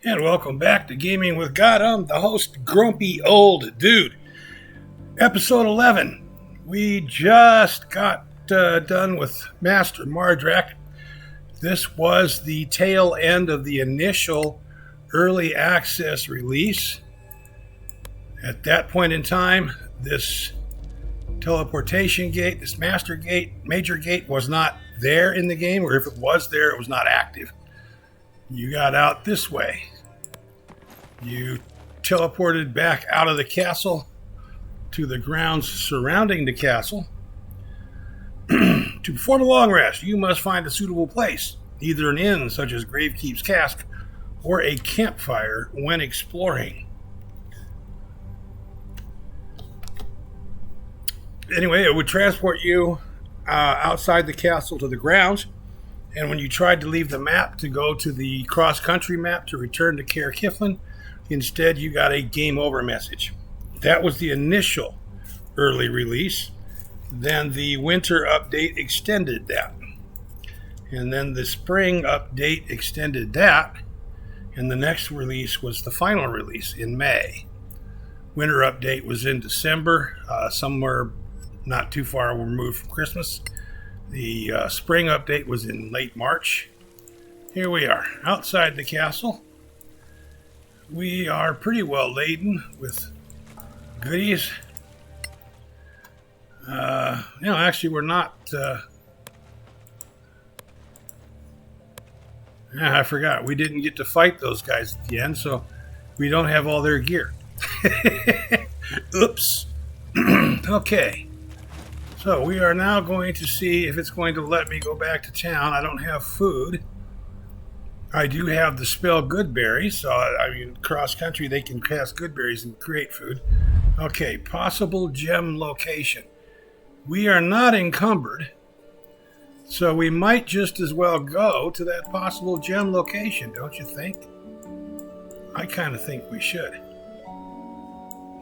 And welcome back to Gaming with God. I'm the host, Grumpy Old Dude. Episode 11. We just got done with Master Mardrak. This was the tail end of the initial early access release. At that point in time, this teleportation gate, this master gate, major gate was not there in the game, or if it was there, it was not active. You got out this way. You teleported back out of the castle to the grounds surrounding the castle. To perform a long rest, you must find a suitable place, either an inn such as Gravekeep's Cask or a campfire when exploring. Anyway, it would transport you outside the castle to the grounds, and when you tried to leave the map to go to the cross-country map to return to Caer Cyflen, instead you got a game over message. That was the initial early release. Then the winter update extended that. And then the spring update extended that. And the next release was the final release in May. Winter update was in December, somewhere not too far removed from Christmas. The spring update was in late March. Here we are, outside the castle. We are pretty well laden with goodies. Actually, we're not. I forgot. We didn't get to fight those guys at the end, so we don't have all their gear. Oops. Okay. So we are now going to see if it's going to let me go back to town. I don't have food. I do have the spell good berries, so cross country they can cast good berries and create food. Okay, possible gem location. We are not encumbered, so we might just as well go to that possible gem location, don't you think? I kind of think we should.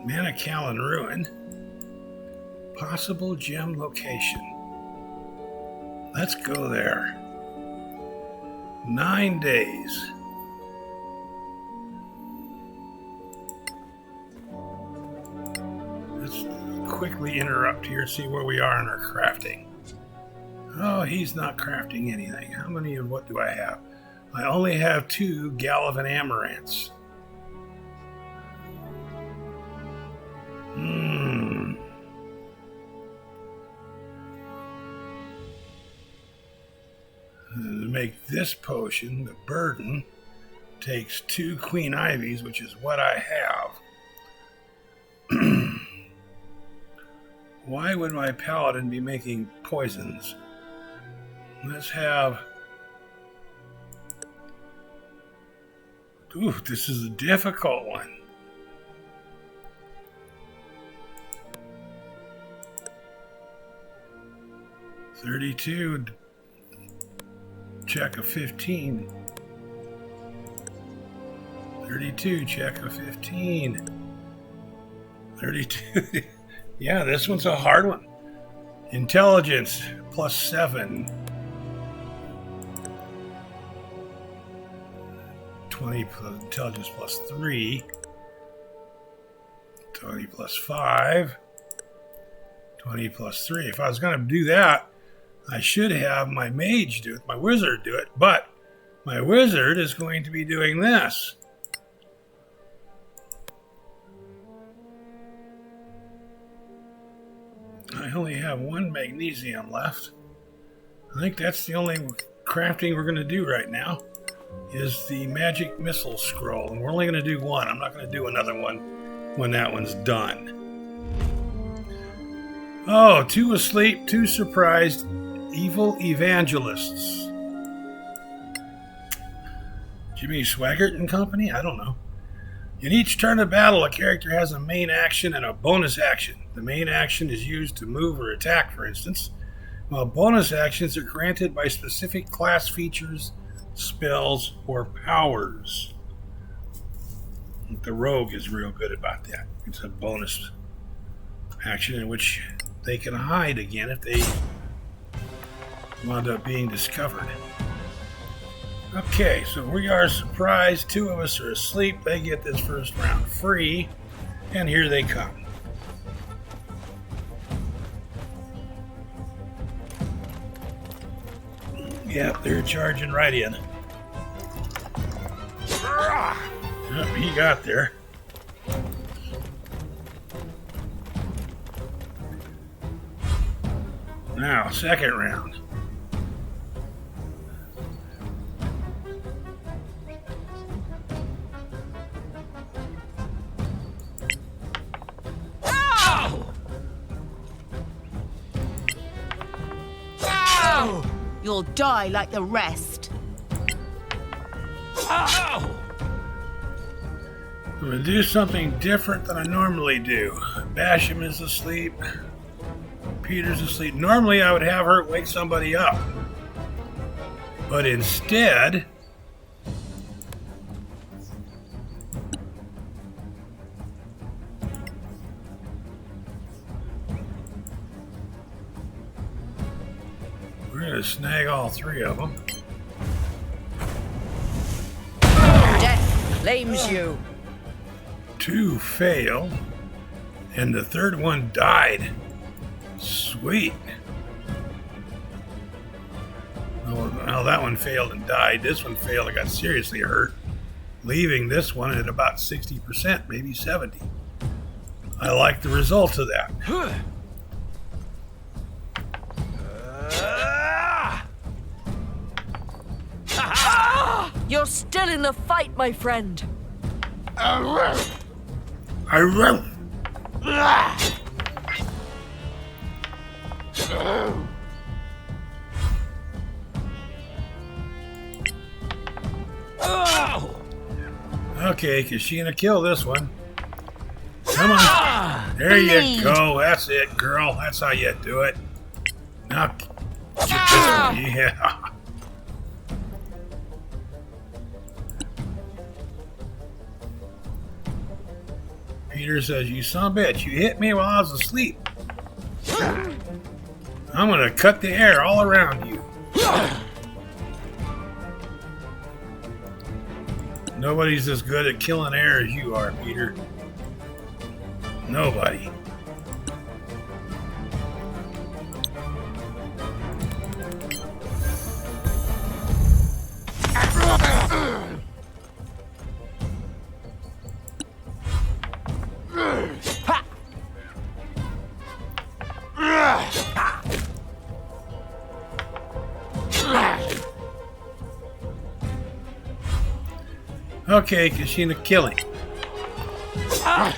Manacalon Ruin. Possible gem location. Let's go there. 9 days. Let's quickly interrupt here, see where we are in our crafting. Oh, he's not crafting anything. How many of what do I have? I only have 2 Galavan Amaranths. To make this potion, the burden takes 2 Queen Ivies, which is what I have. Why would my paladin be making poisons? Let's have... Ooh, this is a difficult one. $32. Check of 15. 32, check of 15. 32. Yeah, this one's a hard one. Intelligence, +7. 20 plus intelligence +3. 20 +5. 20 +3. If I was going to do that, I should have my mage do it, my wizard do it, but my wizard is going to be doing this. I only have 1 magnesium left. I think that's the only crafting we're going to do right now, is the magic missile scroll, and we're only going to do 1. I'm not going to do another one when that one's done. Oh, 2 asleep, 2 surprised. Evil evangelists. Jimmy Swaggart and company? I don't know. In each turn of battle, a character has a main action and a bonus action. The main action is used to move or attack, for instance, while bonus actions are granted by specific class features, spells, or powers. The rogue is real good about that. It's a bonus action in which they can hide again if they wound up being discovered. Okay, so we are surprised. 2 of us are asleep. They get this first round free. And here they come. Yep, they're charging right in. Yep, he got there. Now, second round. You'll die like the rest. I'm going to do something different than I normally do. Basham is asleep. Peter's asleep. Normally I would have her wake somebody up. But instead, we're going to snag all 3 of them. Death claims you. 2 failed, and the 3rd one died. Sweet. Well, that one failed and died. This one failed and got seriously hurt, leaving this one at about 60%, maybe 70%. I like the results of that. You're still in the fight, my friend. Okay, because she's gonna kill this one. Come on. There you go. That's it, girl. That's how you do it. Now, get this one. Yeah. Peter says, "You son of a bitch, you hit me while I was asleep. I'm gonna cut the air all around you." Nobody's as good at killing air as you are, Peter. Nobody. Okay, Kashina, killing. Not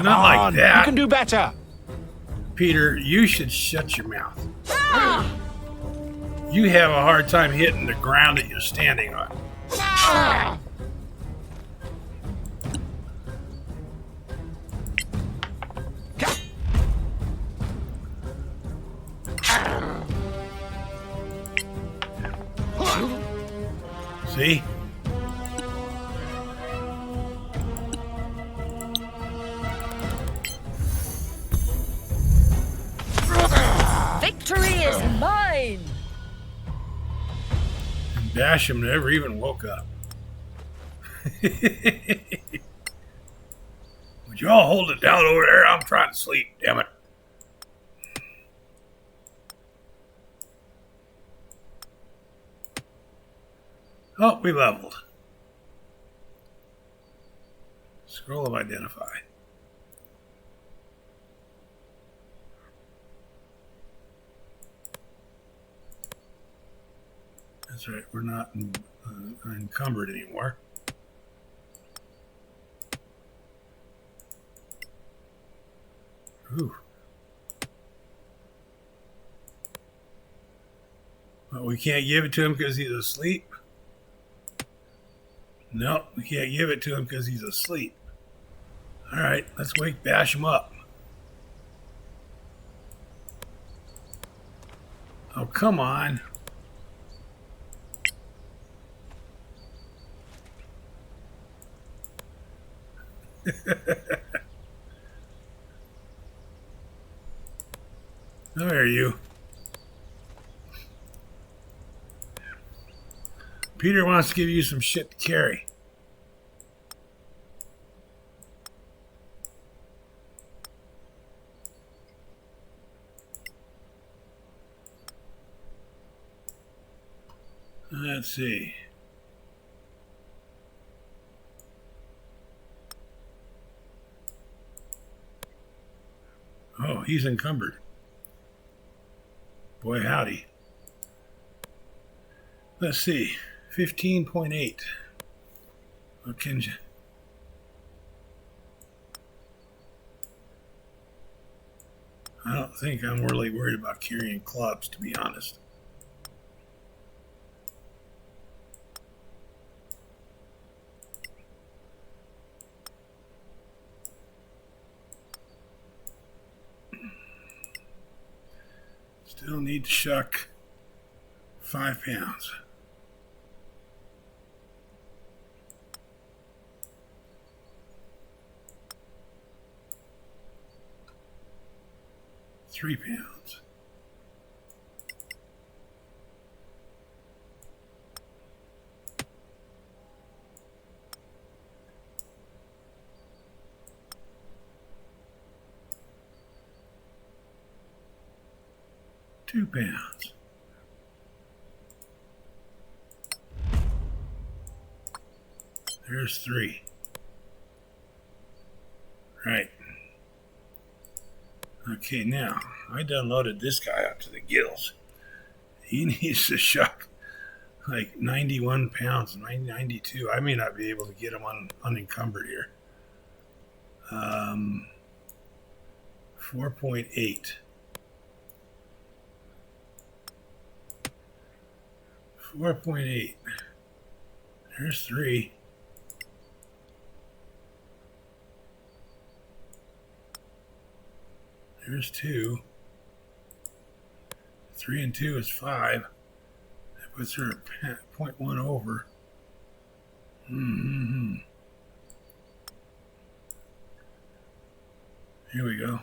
like that. You can do better. Peter, you should shut your mouth. You have a hard time hitting the ground that you're standing on. See? Victory is mine! And Basham never even woke up. Would you all hold it down over there? I'm trying to sleep, damn it. Oh, we leveled. Scroll of identify. That's right, we're not encumbered anymore. Ooh. But we can't give it to him because he's asleep. No, we can't give it to him because he's asleep. All right, let's bash him up. Oh, come on. Where are you? Peter wants to give you some shit to carry. Let's see. Oh, he's encumbered. Boy, howdy. Let's see. 15.8. What can you... I don't think I'm really worried about carrying clubs, to be honest. Still need to shuck 5 pounds. £3. £2. There's 3. Right. Okay, now, I downloaded this guy up to the gills. He needs to shuck like 91 pounds, 92. I may not be able to get him unencumbered here. 4.8. 4.8. There's 3. There's 2. 3 and 2 is 5. That puts her at 0.1 over. Here we go.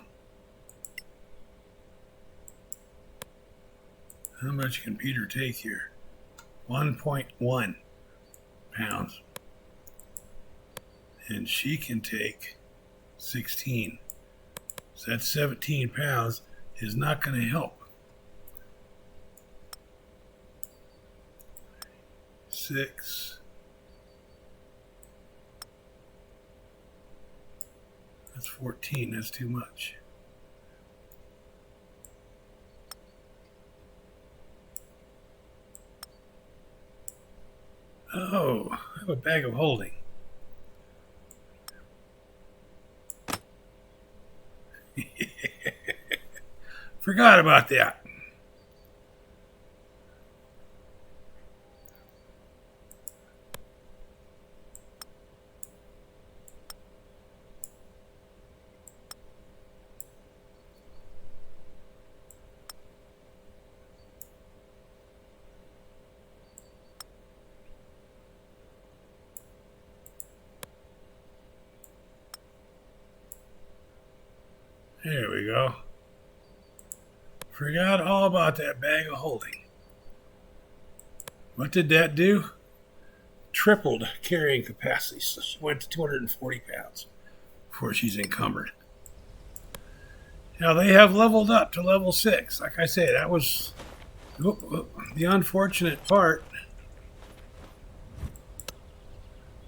How much can Peter take here? 1.1 pounds. And she can take 16. So that 17 pounds is not going to help. 6. That's 14. That's too much. Oh, I have a bag of holding. Forgot about that. There we go. Forgot all about that bag of holding. What did that do? Tripled carrying capacity. So she went to 240 pounds before she's encumbered. Now they have leveled up to level 6. Like I say, that was the unfortunate part.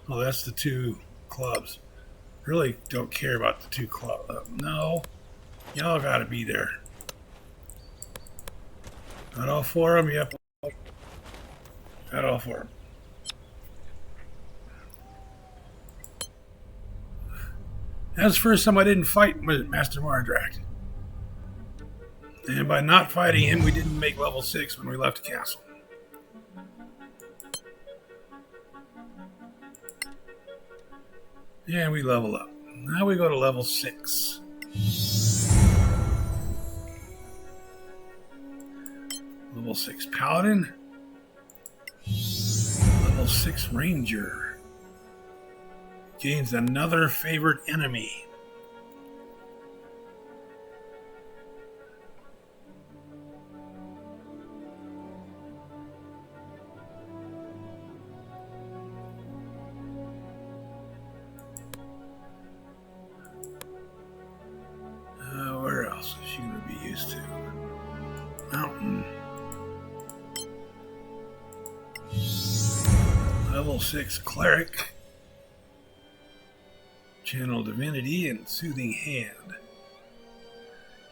Oh, that's the 2 clubs. Really don't care about the 2 clubs. No, y'all got to be there. Got all 4 of them? Yep. Got all 4 of them. That's the first time I didn't fight Master Mardrak. And by not fighting him, we didn't make level 6 when we left the castle. Yeah, we level up. Now we go to level 6. Level 6 Paladin. Level 6 Ranger. Gains another favorite enemy. used to. Mountain. Level 6 Cleric. Channel Divinity and Soothing Hand.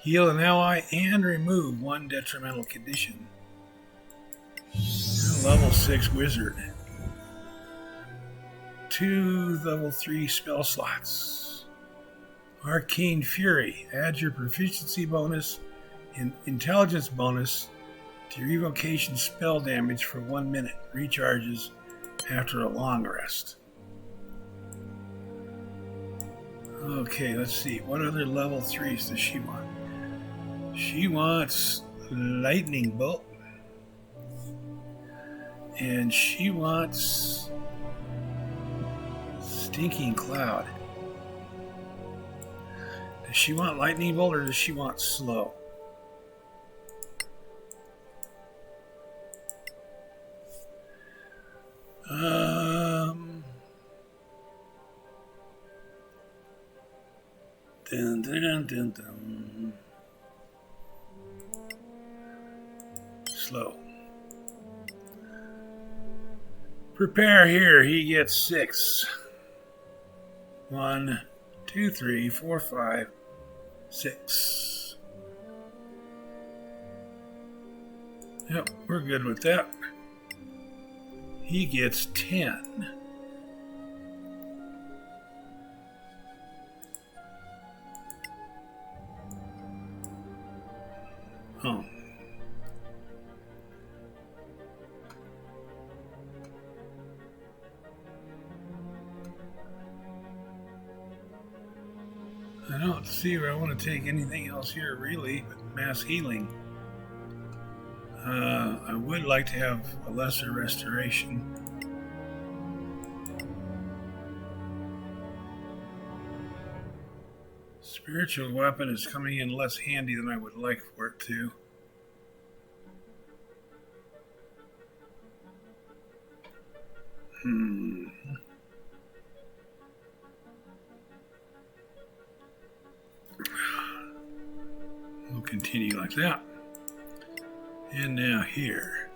Heal an ally and remove one detrimental condition. Level 6 Wizard. 2 level 3 spell slots. Arcane Fury. Add your proficiency bonus and intelligence bonus to your evocation spell damage for 1 minute. Recharges after a long rest. Okay, let's see. What other level 3s does she want? She wants Lightning Bolt. And she wants Stinking Cloud. Does she want Lightning Bolt or does she want Slow? Dun, dun, dun, dun. Slow. Prepare here. He gets 6. 1, 2, 3, 4, 5, 6. Yep, we're good with that. He gets 10. Oh. I don't see where I want to take anything else here, really, but mass healing. I would like to have a lesser restoration. Spiritual weapon is coming in less handy than I would like for it to. We'll continue like that. And now here.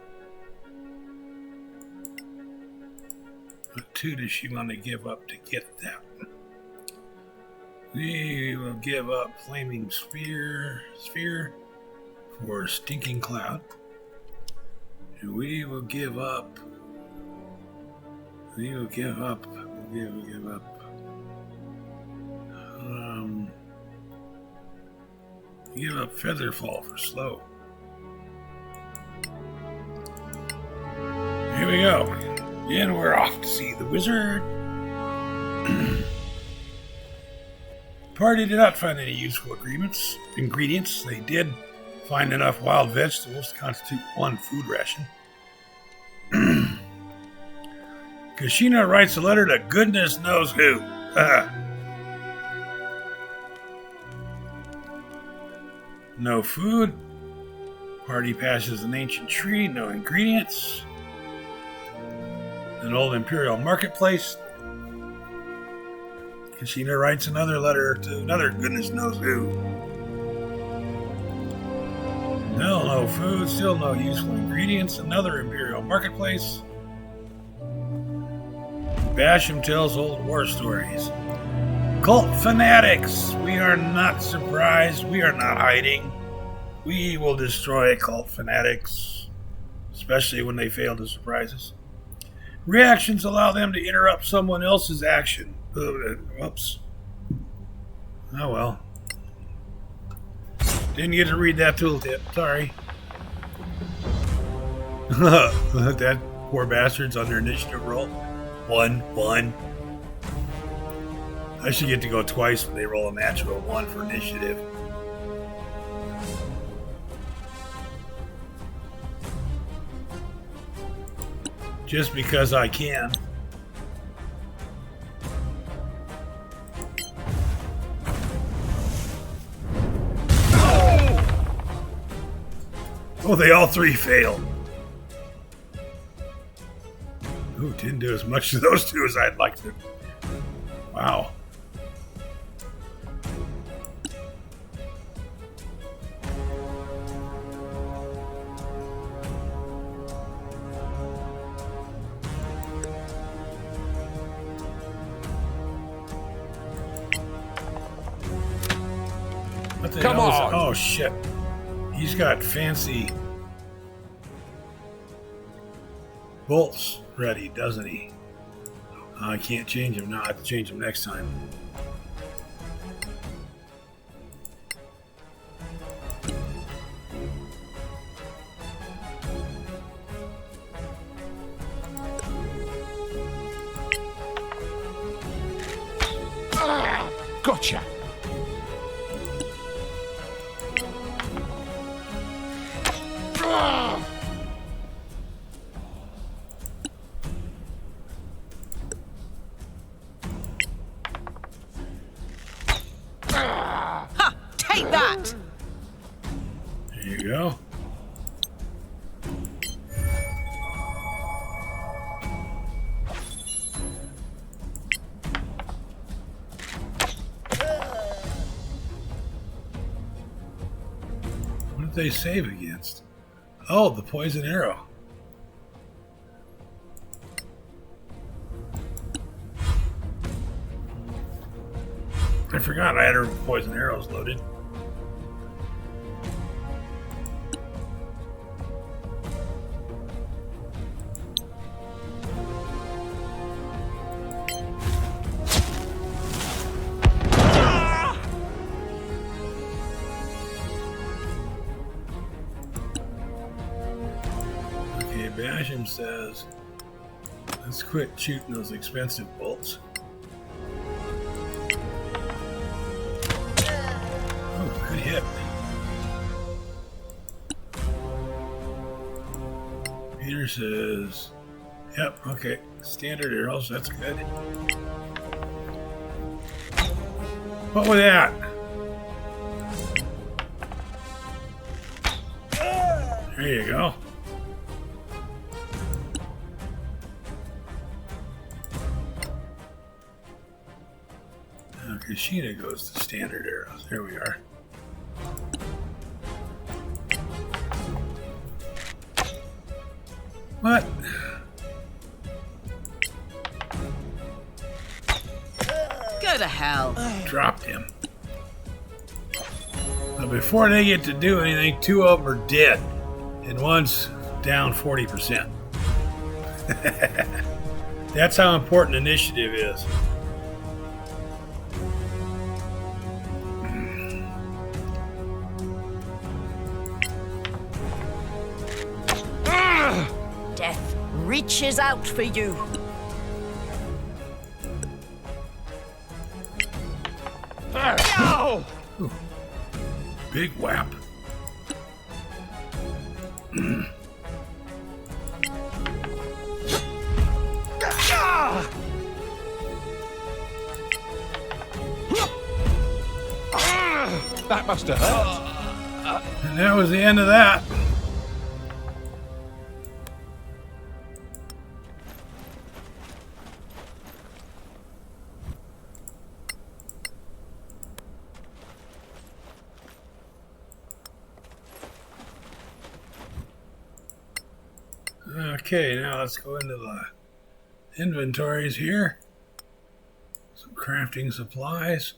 What 2 does she want to give up to get that? We will give up Flaming Sphere for Stinking Cloud. And we will give up Featherfall for Slow. Here we go. And we're off to see the wizard. Party did not find any useful ingredients. They did find enough wild vegetables to constitute 1 food ration. Kashina writes a letter to goodness knows who. No food. Party passes an ancient tree, no ingredients. An old imperial marketplace. Kashina writes another letter to another goodness knows who. No food, still no useful ingredients. Another imperial marketplace. Basham tells old war stories. Cult fanatics! We are not surprised. We are not hiding. We will destroy cult fanatics, especially when they fail to surprise us. Reactions allow them to interrupt someone else's action. Whoops. Oh well. Didn't get to read that tooltip. Sorry. That poor bastard's on their initiative roll. 1. I should get to go twice when they roll a natural 1 for initiative. Just because I can. Oh, they all 3 failed. Ooh, didn't do as much to those 2 as I'd like to. Wow. What the Come hell is on. it? Oh, shit. He's got fancy bolts ready, doesn't he? I can't change him now. I have to change him next time. Gotcha. Ha! Take that! There you go. What did they save against? Oh, the poison arrow. I forgot I had her poison arrows loaded. Okay, Basham says, let's quit shooting those expensive bolts. Oh, good hit. Peter says, yep, okay, standard arrows, that's good. What was that? There you go. Now Kashina goes to standard arrows. There we are. What? Go to hell. Dropped him. But before they get to do anything, two of them are dead. And one's down 40%. That's how important initiative is. Death reaches out for you. No! Big whap. That must have hurt. And that was the end of that. Okay, now let's go into the inventories here. Some crafting supplies.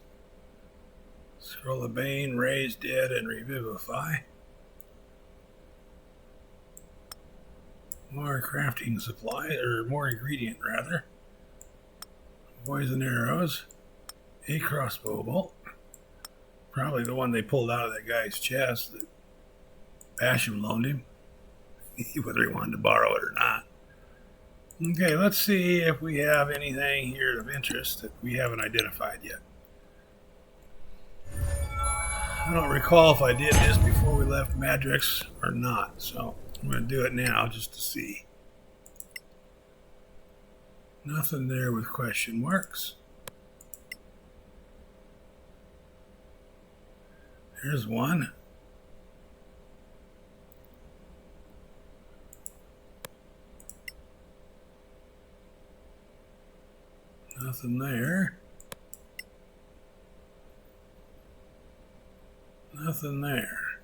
Scroll of Bane, Raise Dead, and Revivify. More crafting supply, or more ingredient rather. Poison arrows. A crossbow bolt. Probably the one they pulled out of that guy's chest that Basham loaned him. Whether he wanted to borrow it or not. Okay, let's see if we have anything here of interest that we haven't identified yet. I don't recall if I did this before we left Madrix or not, so I'm going to do it now just to see. Nothing there with question marks. There's one. Nothing there. Nothing there.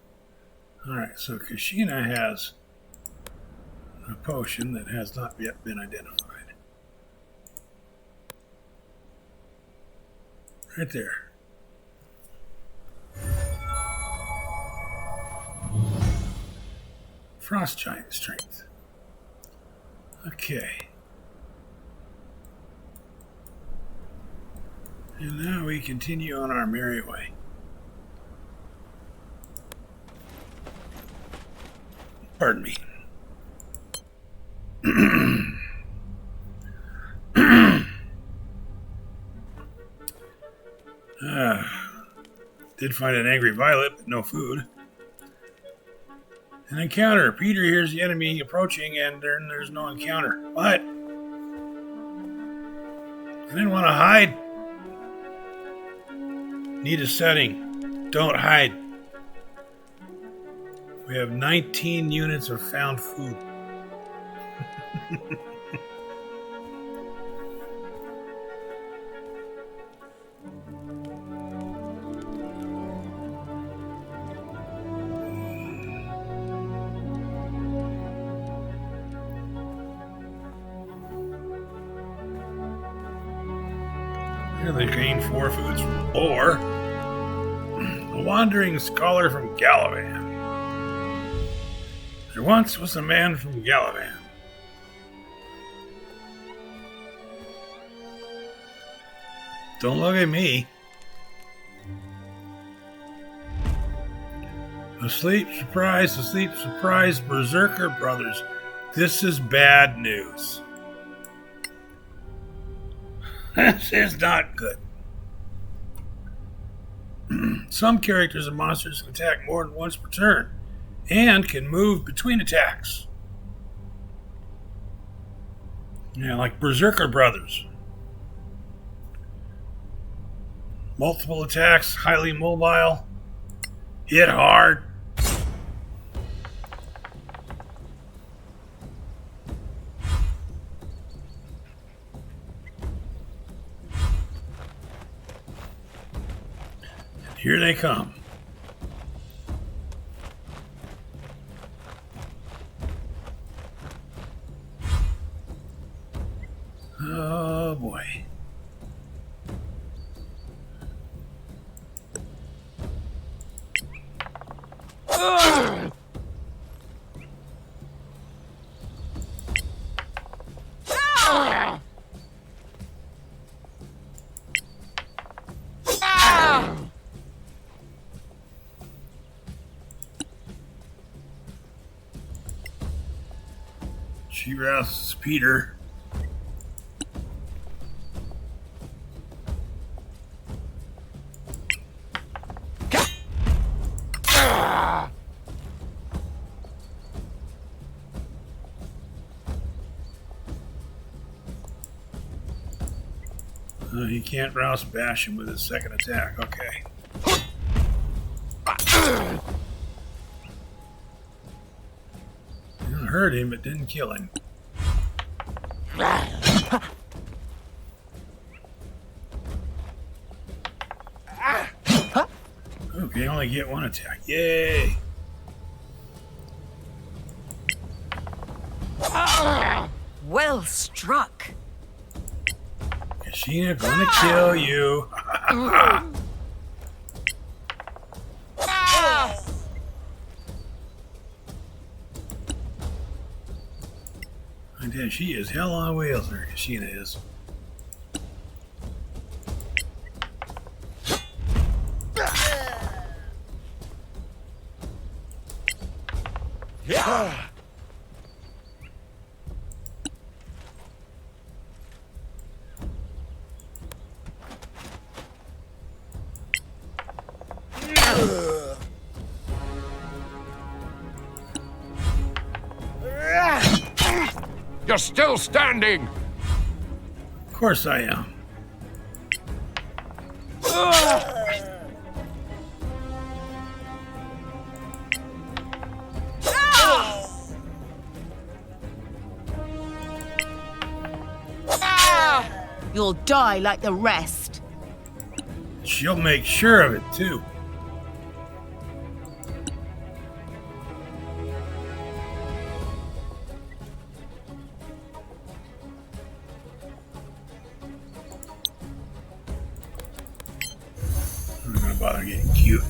Alright, so Kashina has a potion that has not yet been identified. Right there. Frost giant strength. Okay. And now we continue on our merry way. Pardon me. Did find an angry violet, but no food. An encounter. Peter hears the enemy approaching, and then there's no encounter. What? I didn't want to hide. Need a setting. Don't hide. We have 19 units of found food. They gained 4 foods from Or. A wandering scholar from Galavan. There once was a man from Galavan. Don't look at me. Asleep, surprise, Berserker Brothers. This is bad news. This is not good. Some characters and monsters can attack more than once per turn and can move between attacks. Yeah, like Berserker Brothers. Multiple attacks, highly mobile, hit hard. Here they come. Oh boy. She rouses Peter. He can't rouse bash him with his second attack. Okay. It hurt him, but didn't kill him. Okay, only get one attack. Yay! Well struck. Kashina gonna kill you. I tell you, she is hell on wheels there, Kashina is. Yeah. You're still standing! Of course I am. You'll die like the rest. She'll make sure of it, too. I'm not gonna bother getting cute.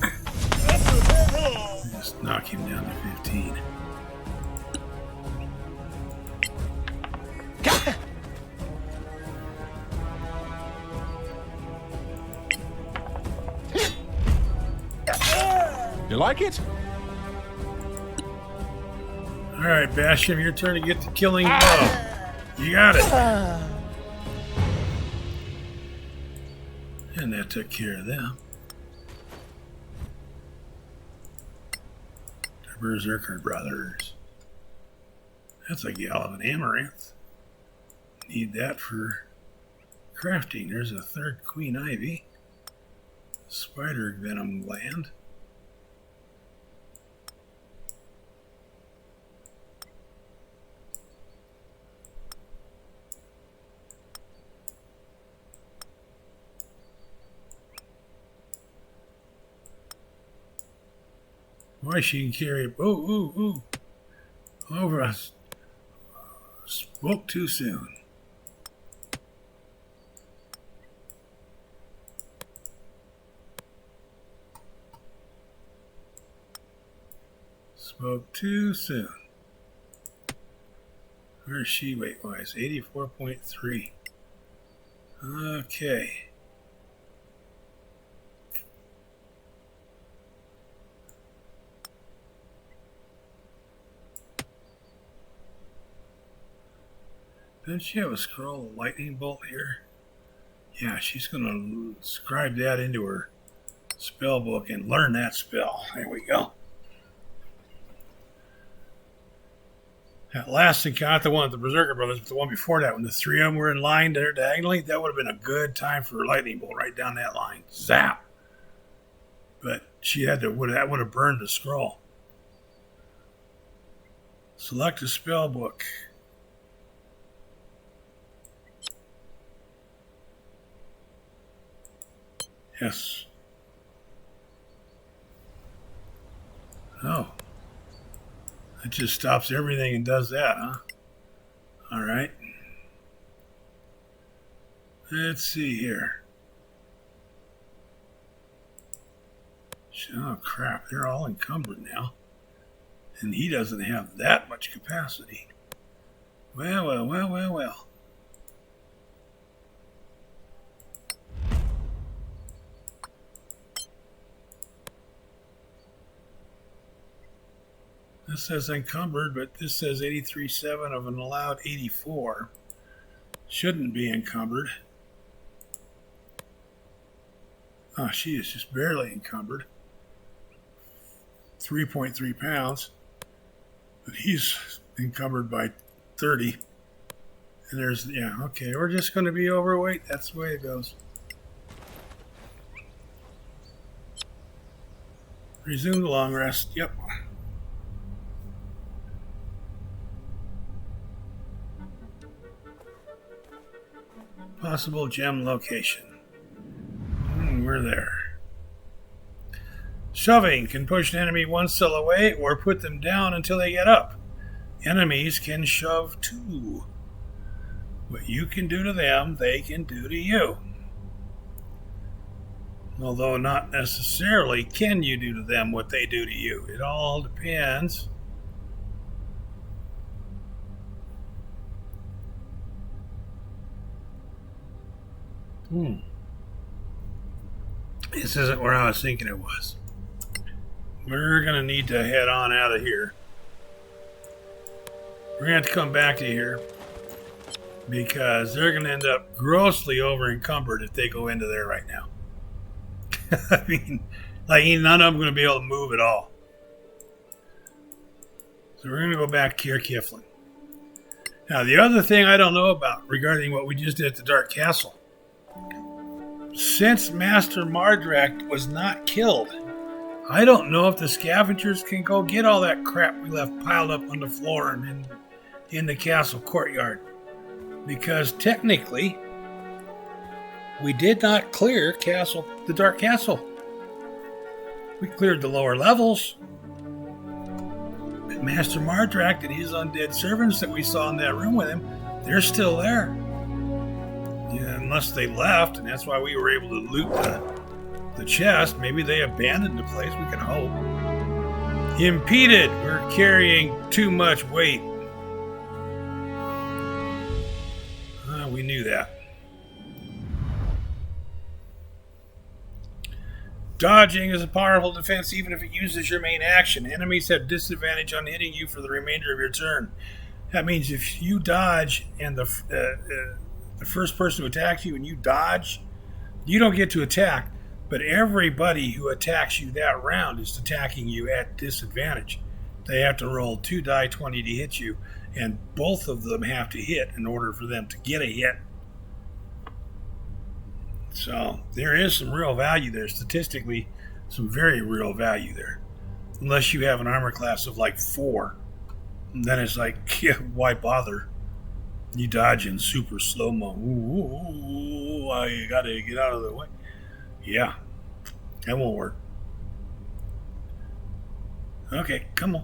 Just knock him down to 15. You like it? All right, Basham, your turn to get the killing blow. You got it. And that took care of them. The Berserker Brothers. That's a gal of an amaranth. Need that for crafting. There's a third Queen Ivy. Spider venom gland. Why she can carry it? Ooh. Over us. Spoke too soon. Spoke too soon. Where's she weight-wise? 84.3. Okay. Doesn't she have a scroll of lightning bolt here? Yeah, she's going to scribe that into her spell book and learn that spell. There we go. That last encounter, not the one with the Berserker Brothers, but the one before that, when the three of them were in line there diagonally, that would have been a good time for a lightning bolt right down that line. Zap! But she had to, that would have burned the scroll. Select a spell book. Yes. Oh. It just stops everything and does that, huh? All right. Let's see here. Oh, crap. They're all encumbered now. And he doesn't have that much capacity. Well. This says encumbered, but this says 83.7 of an allowed 84. Shouldn't be encumbered. Oh, she is just barely encumbered. 3.3 pounds. But he's encumbered by 30. And there's, yeah, okay, we're just going to be overweight. That's the way it goes. Resume the long rest. Yep. Possible gem location. We're there. Shoving can push an enemy one cell away or put them down until they get up. Enemies can shove too. What you can do to them, they can do to you. Although not necessarily can you do to them what they do to you. It all depends. This isn't where I was thinking it was. We're going to need to head on out of here. We're going to have to come back to here because they're going to end up grossly over encumbered if they go into there right now. I mean, like none of them are going to be able to move at all. So we're going to go back to Caer Cyflen. Now, the other thing I don't know about regarding what we just did at the Dark Castle. Since Master Mardrak was not killed, I don't know if the scavengers can go get all that crap we left piled up on the floor and in the castle courtyard. Because technically, we did not clear the Dark Castle. We cleared the lower levels. But Master Mardrak and his undead servants that we saw in that room with him, they're still there. Yeah, unless they left, and that's why we were able to loot the chest. Maybe they abandoned the place, we can hope. Impeded, we're carrying too much weight. We knew that. Dodging is a powerful defense even if it uses your main action. Enemies have disadvantage on hitting you for the remainder of your turn. That means if you dodge and the first person who attacks you and you dodge, you don't get to attack. But everybody who attacks you that round is attacking you at disadvantage. They have to roll 2 die 20 to hit you, and both of them have to hit in order for them to get a hit. So there is some real value there. Statistically, some very real value there. Unless you have an armor class of like 4. And then it's like, yeah, why bother? You dodge in super slow-mo. Ooh, I gotta get out of the way. Yeah, that won't work. Okay, come on.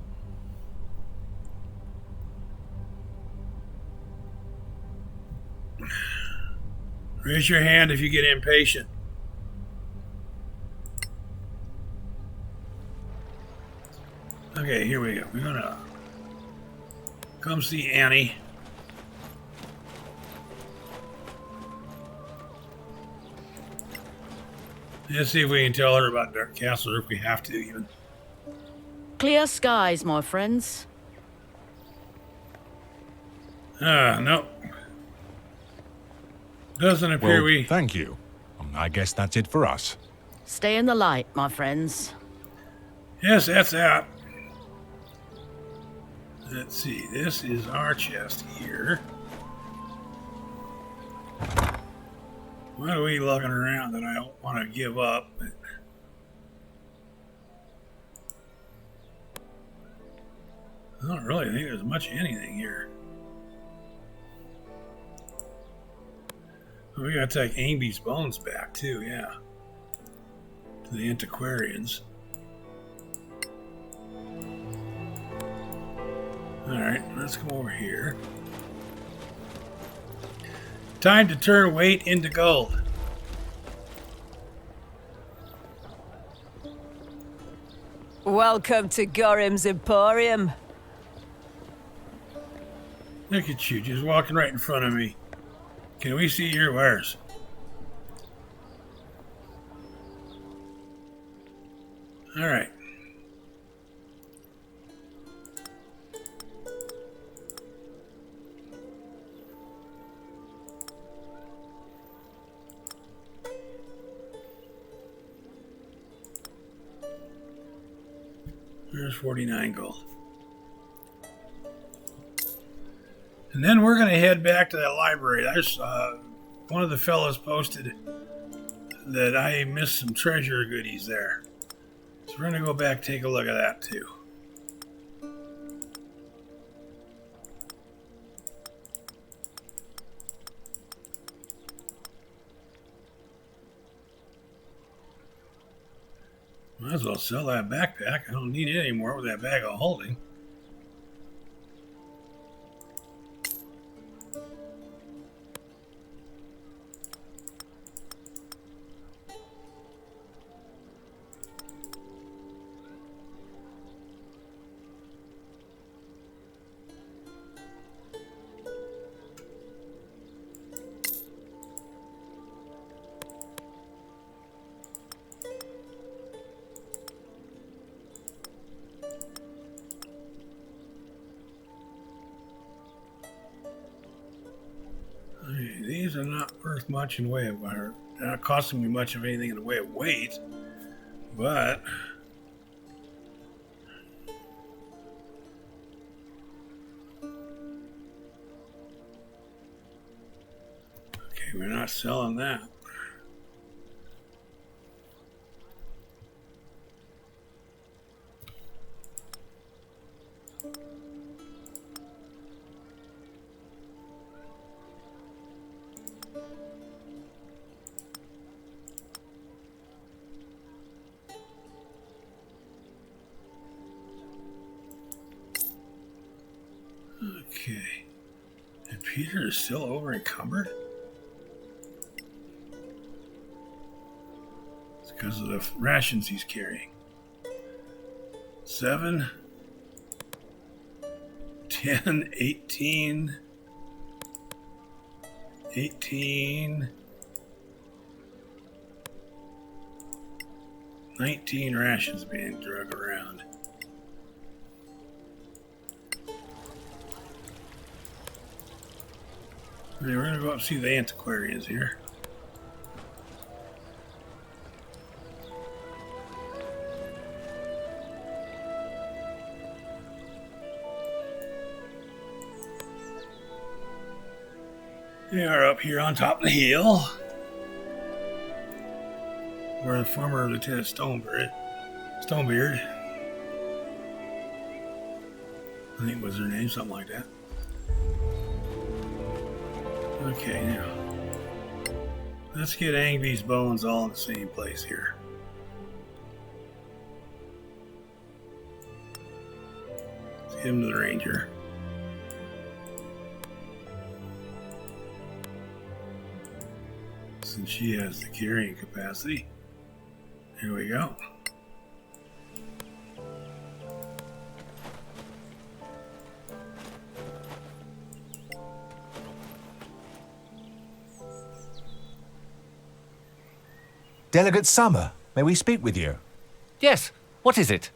Raise your hand if you get impatient. Okay, here we go. We're gonna come see Annie. Let's see if we can tell her about Dark Castle, or if we have to even. Clear skies, my friends. No. Doesn't appear Well, thank you. I guess that's it for us. Stay in the light, my friends. Yes, that's that. Let's see. This is our chest here. What are we looking around that I don't want to give up? I don't really think there's much of anything here. We gotta take Angbi's bones back too, yeah. To the antiquarians. Alright, let's come over here. Time to turn weight into gold. Welcome to Gorim's Emporium. Look at you, just walking right in front of me. Can we see your wares? All right. There's 49 gold. And then we're going to head back to that library. There's one of the fellows posted that I missed some treasure goodies there. So we're going to go back and take a look at that too. Might as well sell that backpack. I don't need it anymore with that bag of holding. These are not worth much in the way of, they're not costing me much of anything in the way of weight, but okay, we're not selling that. Okay. And Peter is still over encumbered? It's because of the rations he's carrying. 7, 10, 18, 18, 19 rations being drug around. Okay, we're gonna go up and see the antiquarians here. They are up here on top of the hill, where the former Lieutenant Stonebeard, I think was her name, something like that. Okay, now let's get Angbi's bones all in the same place here. Let's give him to the ranger. Since she has the carrying capacity. Here we go. Delegate Summer, may we speak with you? Yes, what is it?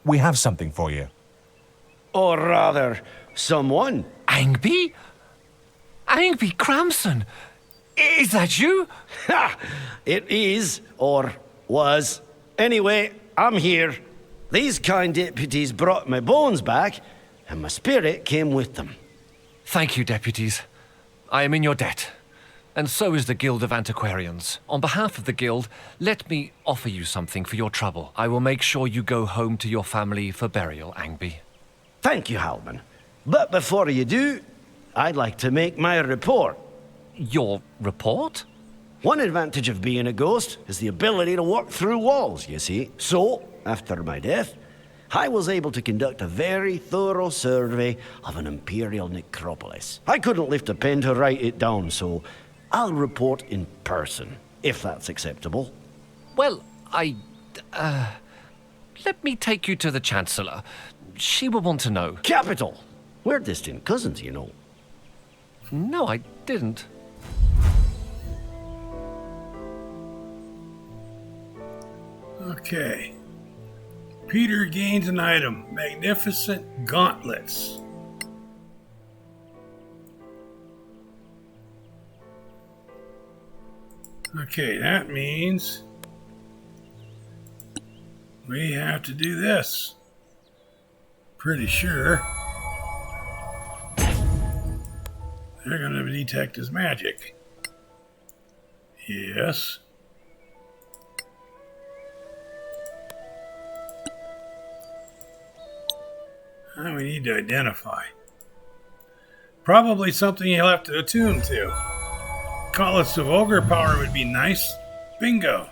We have something for you. Or rather, someone. Angbi? Angbi Cramson? Is that you? Ha! It is, or was. Anyway, I'm here. These kind deputies brought my bones back, and my spirit came with them. Thank you, deputies. I am in your debt. And so is the Guild of Antiquarians. On behalf of the Guild, let me offer you something for your trouble. I will make sure you go home to your family for burial, Angbi. Thank you, Halman. But before you do, I'd like to make my report. Your report? One advantage of being a ghost is the ability to walk through walls, you see. So, after my death, I was able to conduct a very thorough survey of an imperial necropolis. I couldn't lift a pen to write it down, so I'll report in person, if that's acceptable. Well, let me take you to the Chancellor. She will want to know. Capital! We're distant cousins, you know. No, I didn't. Okay. Peter gains an item. Magnificent gauntlets. Okay, that means we have to do this. Pretty sure they're going to detect his magic. Yes. We need to identify. Probably something you'll have to attune to. Gauntlets of Ogre Power would be nice. Bingo.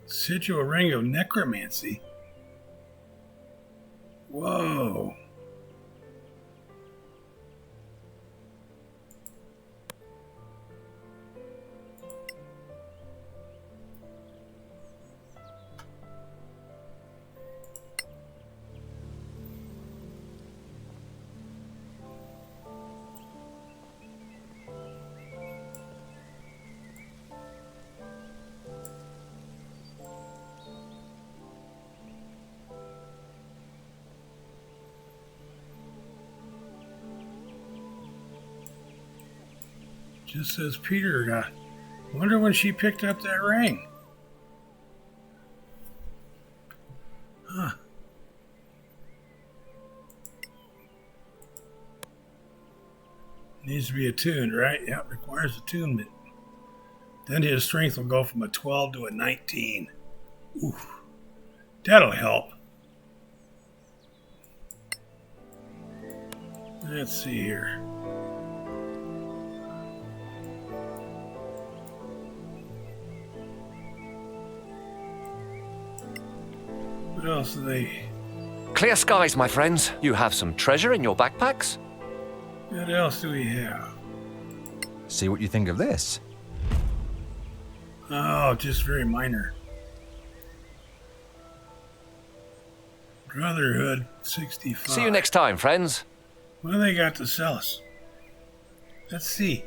Sigil Ring of Necromancy. Whoa. Just says Peter got. Wonder when she picked up that ring. Huh. Needs to be attuned, right? Yep, requires attunement. Then his strength will go from a 12 to a 19. Oof. That'll help. Let's see here. What else do they... Clear skies, my friends. You have some treasure in your backpacks? What else do we have? See what you think of this. Oh, just very minor. Brotherhood, 65. See you next time, friends. What do they got to sell us? Let's see.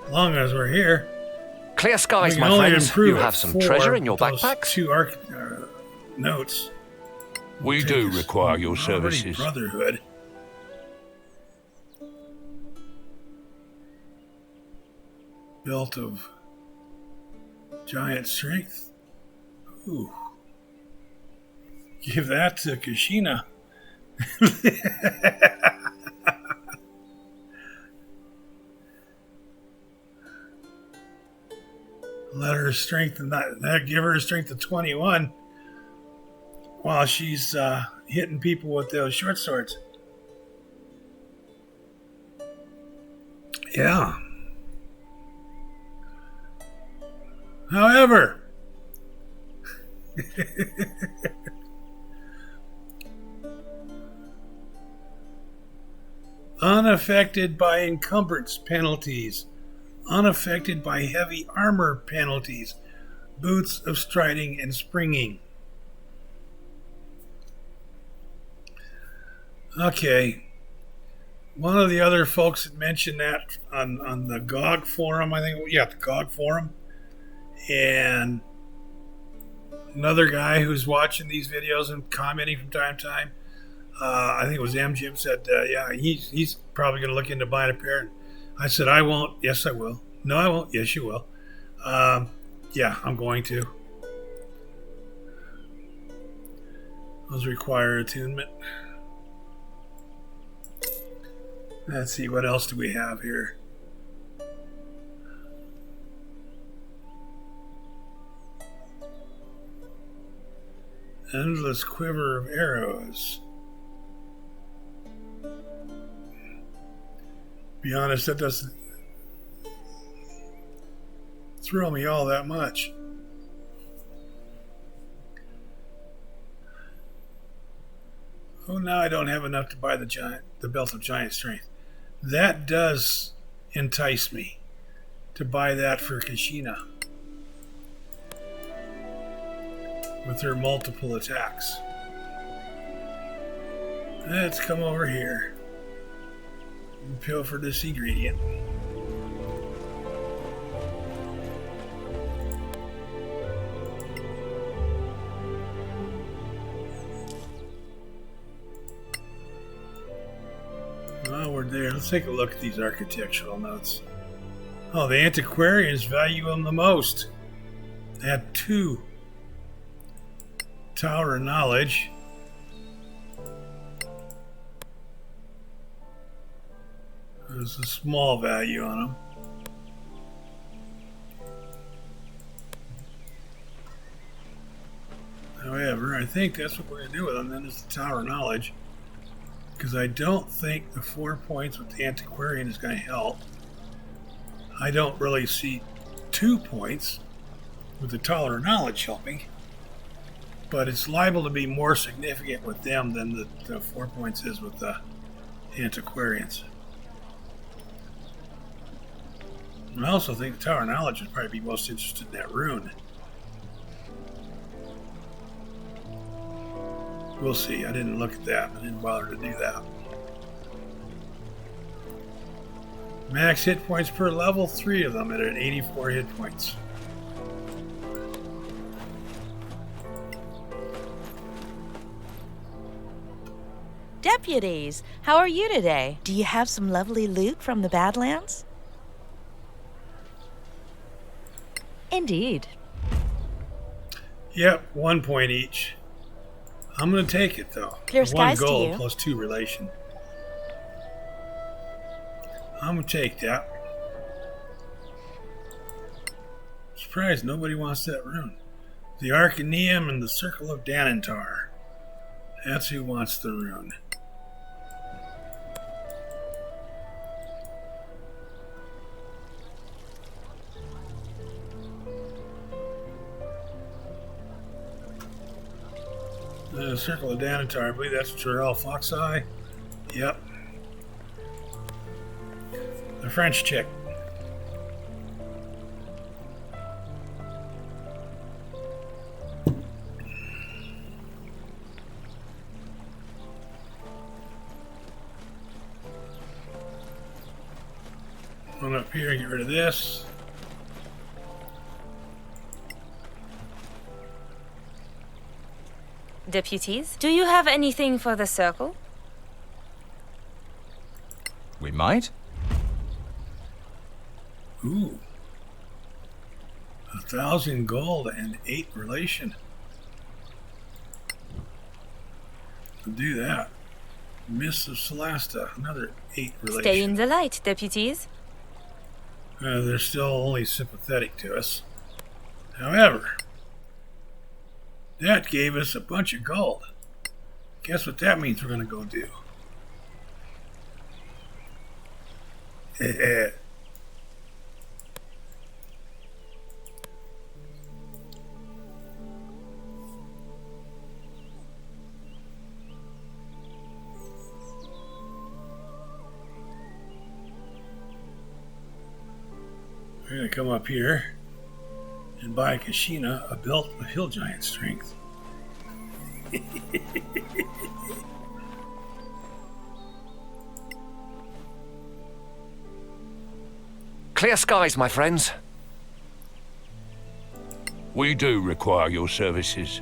As long as we're here, Clear we skies, can my only friends. improve You it have some for treasure in your those backpacks. 2 notes. We Take do us require your already services. Brotherhood. Belt of giant strength. Ooh. Give that to Kashina. Let her strength and that give her a strength of 21 while she's hitting people with those short swords. Yeah. However, unaffected by encumbrance penalties, unaffected by heavy armor penalties, boots of striding and springing. Okay. One of the other folks had mentioned that on the GOG forum, I think. Yeah, the GOG forum. And another guy who's watching these videos and commenting from time to time, I think it was M. Jim, said, yeah, he's probably going to look into buying a pair. And I said, I won't. Yes, I will. No, I won't. Yes, you will. Yeah, I'm going to. Those require attunement. Let's see, what else do we have here? Endless quiver of arrows. Be honest, that doesn't thrill me all that much. Oh, now I don't have enough to buy the belt of giant strength. That does entice me to buy that for Kashina with her multiple attacks. Let's come over here and pilfer this ingredient. While we're there, let's take a look at these architectural notes. Oh, the antiquarians value them the most. They had 2 Tower of Knowledge. There's a small value on them. However, I think that's what we're going to do with them. Then it's the Tower of Knowledge. Because I don't think the 4 points with the Antiquarian is going to help. I don't really see 2 points with the Tower of Knowledge helping. But it's liable to be more significant with them than the 4 points is with the Antiquarians. I also think the Tower of Knowledge would probably be most interested in that rune. We'll see. I didn't look at that. I didn't bother to do that. Max hit points per level, 3 of them at 84 hit points. Deputies, how are you today? Do you have some lovely loot from the Badlands? Indeed. Yep, 1 point each. I'm going to take it, though. Clear skies to 1 gold you. plus 2 relation. I'm going to take that. Surprised nobody wants that rune. The Arcaneum and the Circle of Danantar. That's who wants the rune. The Circle of Danantar, I believe that's Jarell Foxeye. Yep. The French chick. One up here, get rid of this. Deputies, do you have anything for the circle? We might. Ooh. 1,000 gold and 8 relation. To do that. Miss of Solasta, another 8 relation. Stay in the light, deputies. They're still only sympathetic to us. However, that gave us a bunch of gold. Guess what that means we're going to go do? We're going to come up here and buy Kashina a belt of hill giant strength. Clear skies, my friends. We do require your services.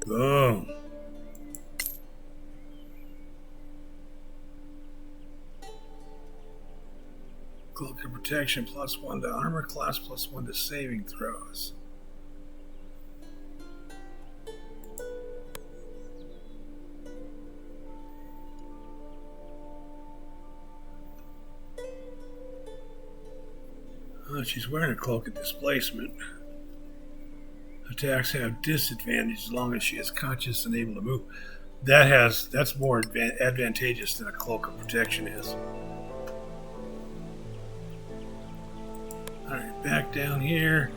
Boom. Cloak of protection +1 to armor class, +1 to saving throws. Oh, she's wearing a cloak of displacement. Attacks have disadvantage as long as she is conscious and able to move. That's more advantageous than a cloak of protection is. Alright, back down here.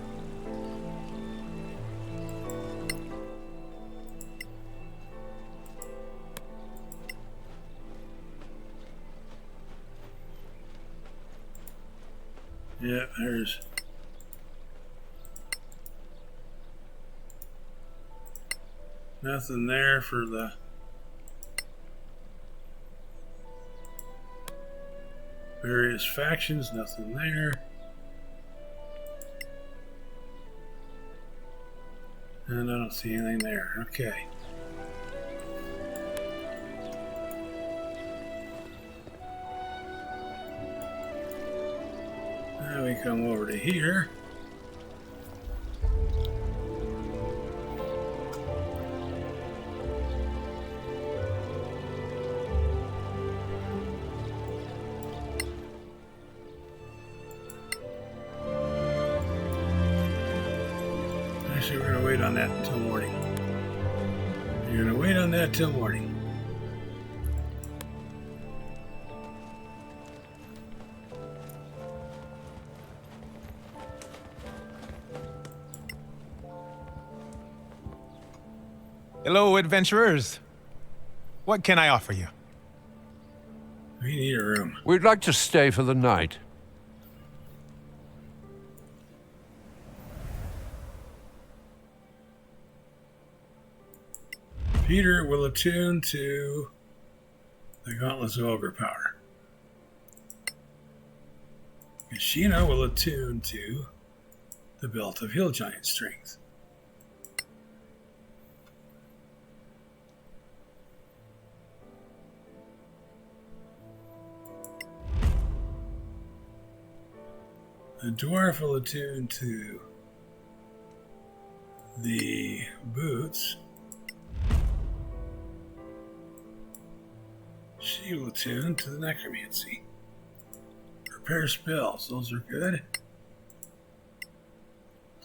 Yeah, there's nothing there for the various factions, nothing there. And I don't see anything there. Okay. Now we come over to here. Actually, we're going to wait on that until morning. You're going to wait on that till morning. Hello, adventurers. What can I offer you? We need a room. We'd like to stay for the night. Peter will attune to the Gauntlets of Ogre Power. Kashina will attune to the Belt of Hill Giant Strength. The dwarf will attune to the boots. She will attune to the necromancy. Prepare spells. Those are good.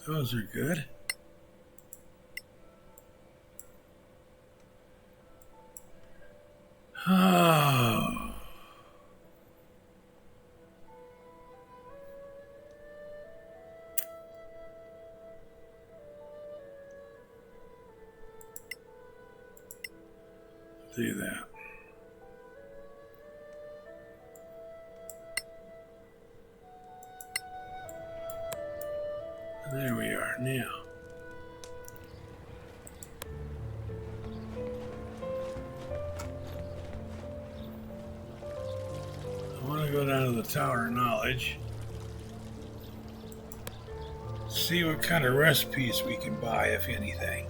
Those are good. Oh. Do that. There we are now. Tower of Knowledge. See what kind of recipes we can buy, if anything.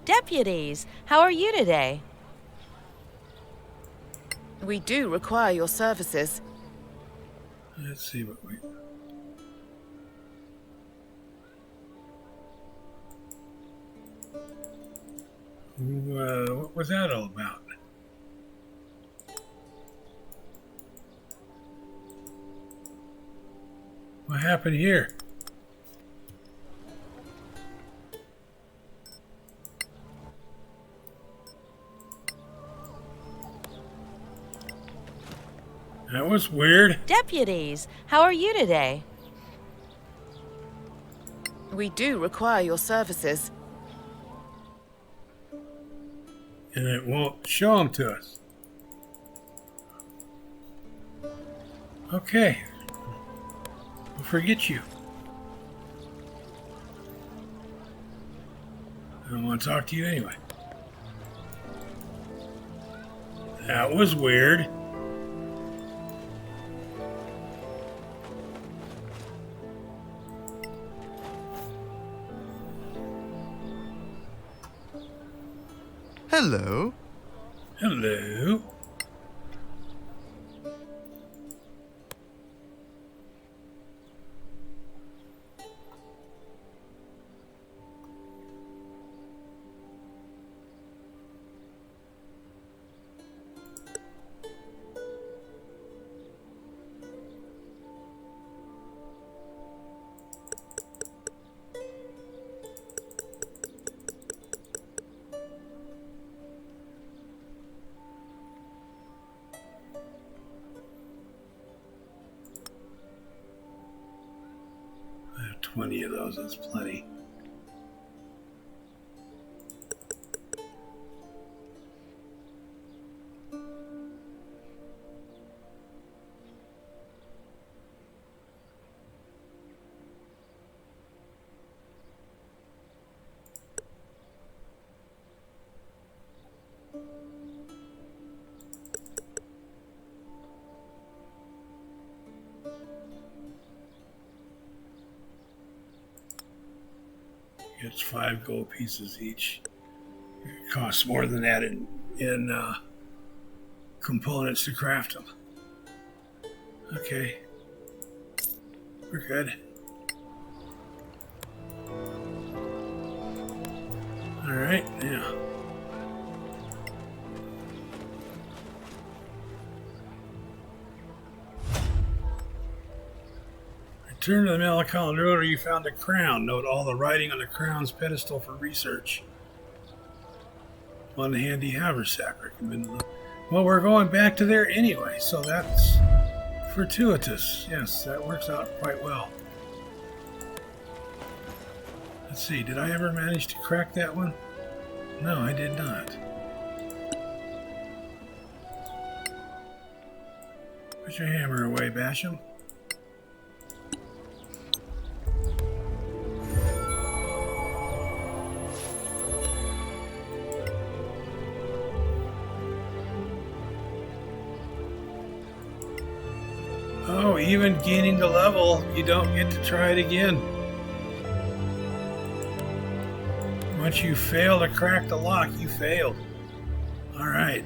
Deputies, how are you today? We do require your services. Let's see what we... what was that all about? What happened here? That was weird. Deputies, how are you today? We do require your services. And it won't show them to us. Okay. We'll forget you. I don't want to talk to you anyway. That was weird. Hello. Hello. I have 20 of those, that's plenty. It's 5 gold pieces each. It costs more than that in components to craft them. Okay. We're good. Alright, yeah. Return to the Malacolin Road where you found a crown. Note all the writing on the crown's pedestal for research. One handy haversack recommended. Well, we're going back to there anyway, so that's fortuitous. Yes, that works out quite well. Let's see, did I ever manage to crack that one? No, I did not. Put your hammer away, Basham. Oh, even gaining the level, you don't get to try it again. Once you fail to crack the lock, you failed. Alright.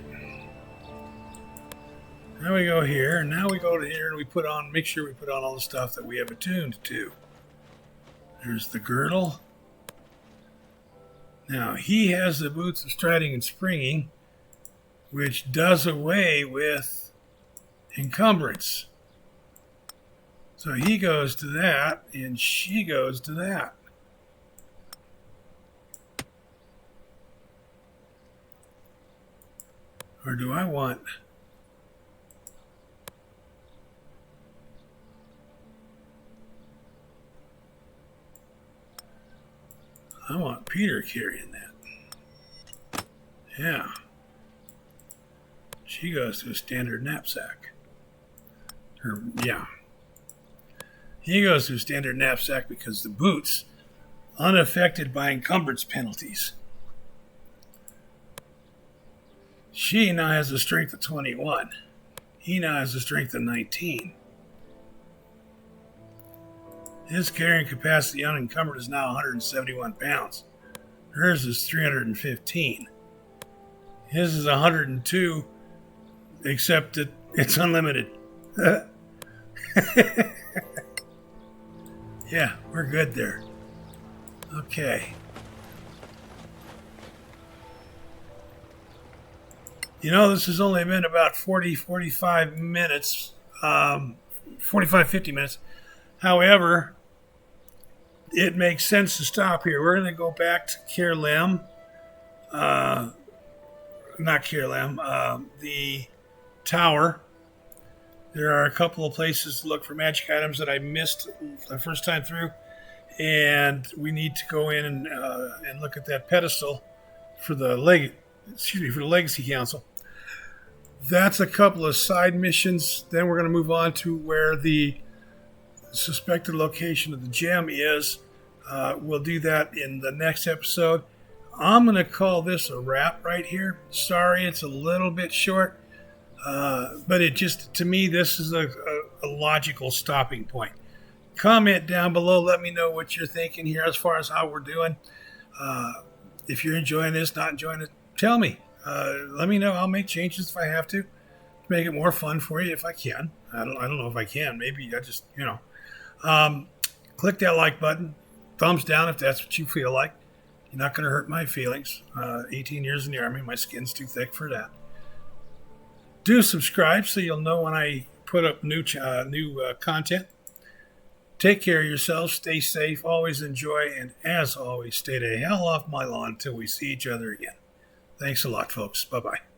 Now we go here, and now we go to here and we put on, make sure we put on all the stuff that we have attuned to. There's the girdle. Now, he has the boots of striding and springing, which does away with encumbrance. So he goes to that, and she goes to that. Or do I want... I want Peter carrying that. Yeah. She goes to a standard knapsack. Yeah. He goes to a standard knapsack because the boots, unaffected by encumbrance penalties. She now has a strength of 21. He now has a strength of 19. His carrying capacity unencumbered is now 171 pounds. Hers is 315. His is 102, except that it's unlimited. Yeah, we're good there. Okay. You know, this has only been about 45 minutes, 50 minutes. However, it makes sense to stop here. We're going to go back to Caer Cyflen. Not Caer Cyflen, the tower. There are a couple of places to look for magic items that I missed the first time through, and we need to go in and look at that pedestal for the Legacy Council. That's a couple of side missions. Then we're going to move on to where the suspected location of the gem is. We'll do that in the next episode. I'm going to call this a wrap right here. Sorry, it's a little bit short. But it just, to me, this is a logical stopping point. Comment down below. Let me know what you're thinking here as far as how we're doing. If you're enjoying this, not enjoying it, tell me. Let me know. I'll make changes if I have to make it more fun for you if I can. I don't know if I can. Maybe I just, click that like button. Thumbs down if that's what you feel like. You're not going to hurt my feelings. 18 years in the Army. My skin's too thick for that. Do subscribe so you'll know when I put up new content. Take care of yourselves. Stay safe. Always enjoy. And as always, stay the hell off my lawn until we see each other again. Thanks a lot, folks. Bye-bye.